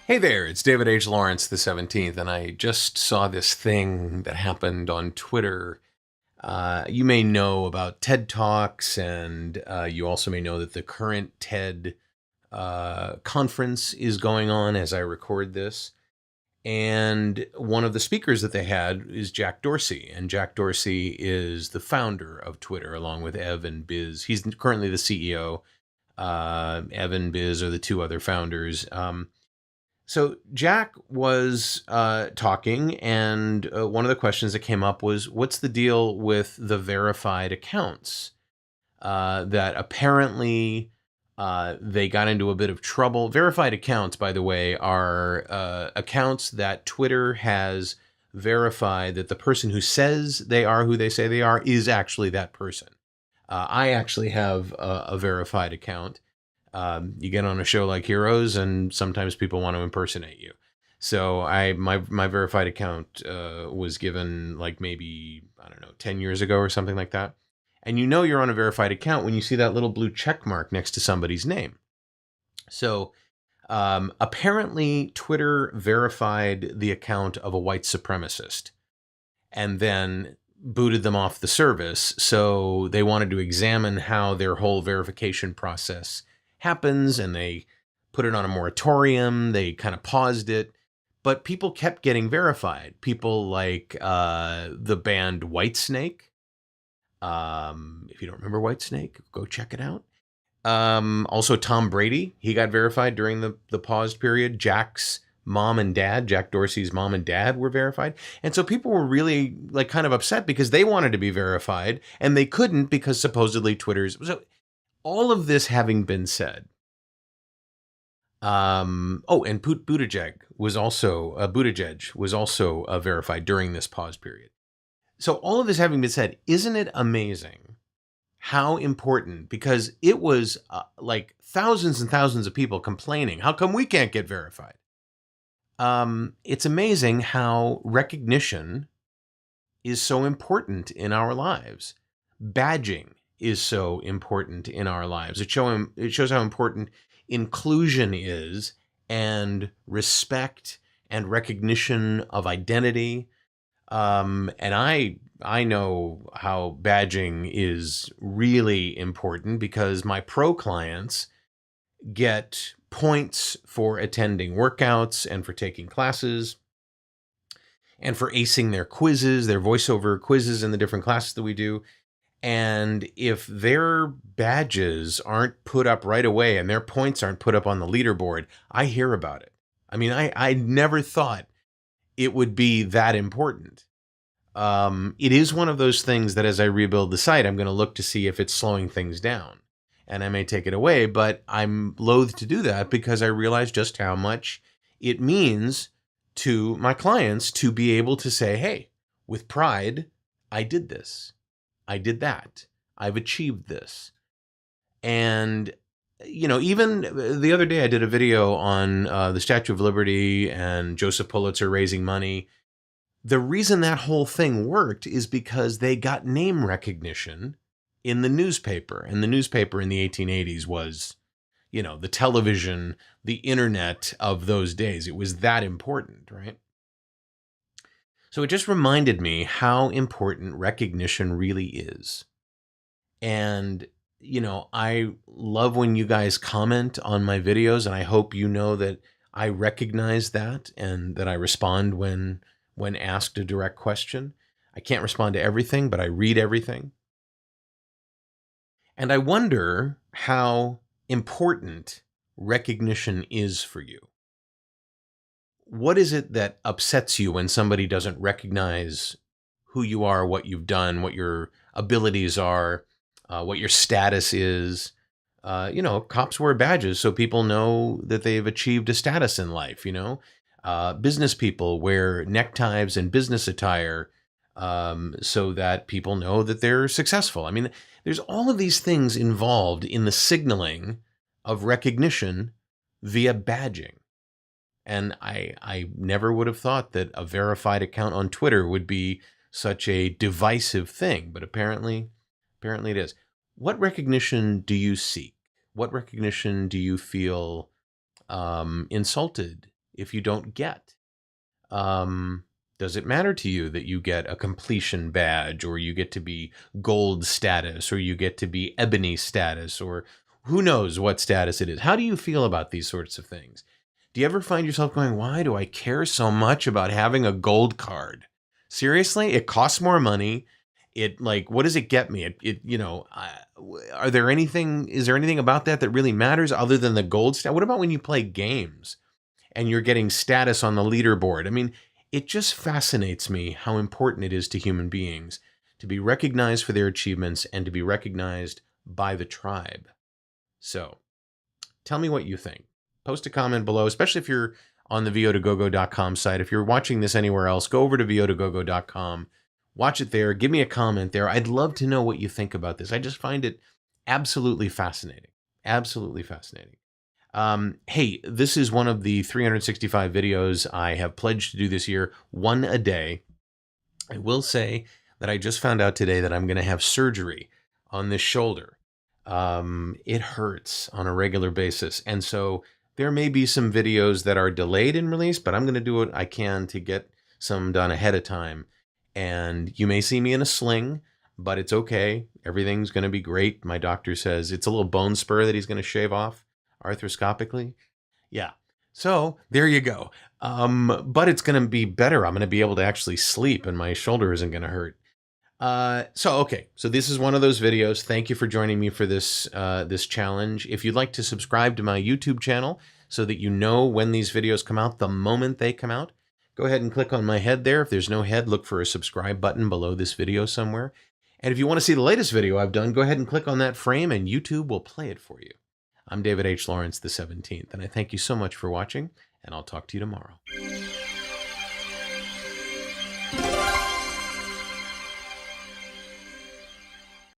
Hey there, it's David H. Lawrence the 17th, and I just saw this thing that happened on Twitter. You may know about TED Talks, and you also may know that the current TED conference is going on as I record this. And one of the speakers that they had is Jack Dorsey, and Jack Dorsey is the founder of Twitter, along with Ev and Biz. He's currently the CEO. Ev and Biz are the two other founders. So Jack was talking, and one of the questions that came up was, what's the deal with the verified accounts? That apparently they got into a bit of trouble. Verified accounts, by the way, are accounts that Twitter has verified that the person who says they are who they say they are is actually that person. I actually have a verified account. You get on a show like Heroes, and sometimes people want to impersonate you. So my verified account was given like maybe, I don't know, 10 years ago or something like that. And you know you're on a verified account when you see that little blue check mark next to somebody's name. So apparently Twitter verified the account of a white supremacist and then booted them off the service. So they wanted to examine how their whole verification process happens, and they put it on a moratorium. They kind of paused it, but people kept getting verified. People like the band Whitesnake. If you don't remember Whitesnake, go check it out. Also Tom Brady, he got verified during the paused period. Jack's mom and dad, Jack Dorsey's mom and dad, were verified. And so people were really like kind of upset because they wanted to be verified and they couldn't because supposedly Twitter's. So all of this having been said, and Buttigieg was also verified during this pause period. So all of this having been said, isn't it amazing how important, because it was like thousands and thousands of people complaining, how come we can't get verified? It's amazing how recognition is so important in our lives. Badging is so important in our lives. It shows how important inclusion is, and respect and recognition of identity. And I know how badging is really important because my pro clients get points for attending workouts and for taking classes and for acing their quizzes, their voiceover quizzes in the different classes that we do. And if their badges aren't put up right away and their points aren't put up on the leaderboard, I hear about it. I mean, I never thought it would be that important. It is one of those things that as I rebuild the site, I'm going to look to see if it's slowing things down. And I may take it away, but I'm loath to do that because I realize just how much it means to my clients to be able to say, hey, with pride, I did this. I did that. I've achieved this. And, you know, even the other day I did a video on the Statue of Liberty and Joseph Pulitzer raising money. The reason that whole thing worked is because they got name recognition in the newspaper. And the newspaper in the 1880s was, you know, the television, the internet of those days. It was that important, right? So it just reminded me how important recognition really is. And, you know, I love when you guys comment on my videos, and I hope you know that I recognize that and that I respond when asked a direct question. I can't respond to everything, but I read everything. And I wonder how important recognition is for you. What is it that upsets you when somebody doesn't recognize who you are, what you've done, what your abilities are, what your status is? You know, cops wear badges so people know that they've achieved a status in life, you know? Business people wear neckties and business attire so that people know that they're successful. I mean, there's all of these things involved in the signaling of recognition via badging. And I never would have thought that a verified account on Twitter would be such a divisive thing, but apparently it is. What recognition do you seek? What recognition do you feel insulted if you don't get? Um, does it matter to you that you get a completion badge, or you get to be gold status, or you get to be ebony status, or who knows what status it is? How do you feel about these sorts of things? Do you ever find yourself going, why do I care so much about having a gold card? Seriously, it costs more money. It, like, what does it get me? Is there anything about that that really matters other than the gold stat? What about when you play games and you're getting status on the leaderboard? I mean, it just fascinates me how important it is to human beings to be recognized for their achievements and to be recognized by the tribe. So tell me what you think. Post a comment below, especially if you're on the vo2gogo.com site. If you're watching this anywhere else, go over to vo2gogo.com. Watch it there. Give me a comment there. I'd love to know what you think about this. I just find it absolutely fascinating. Absolutely fascinating. Hey, this is one of the 365 videos I have pledged to do this year, one a day. I will say that I just found out today that I'm going to have surgery on this shoulder. It hurts on a regular basis. And so there may be some videos that are delayed in release, but I'm going to do what I can to get some done ahead of time. And you may see me in a sling, but it's okay. Everything's going to be great. My doctor says it's a little bone spur that he's going to shave off arthroscopically. Yeah. So there you go. But it's going to be better. I'm going to be able to actually sleep and my shoulder isn't going to hurt. Okay. So this is one of those videos. Thank you for joining me for this challenge. If you'd like to subscribe to my YouTube channel so that you know when these videos come out, the moment they come out, go ahead and click on my head there. If there's no head, look for a subscribe button below this video somewhere. And if you want to see the latest video I've done, go ahead and click on that frame and YouTube will play it for you. I'm David H. Lawrence, the 17th, and I thank you so much for watching, and I'll talk to you tomorrow.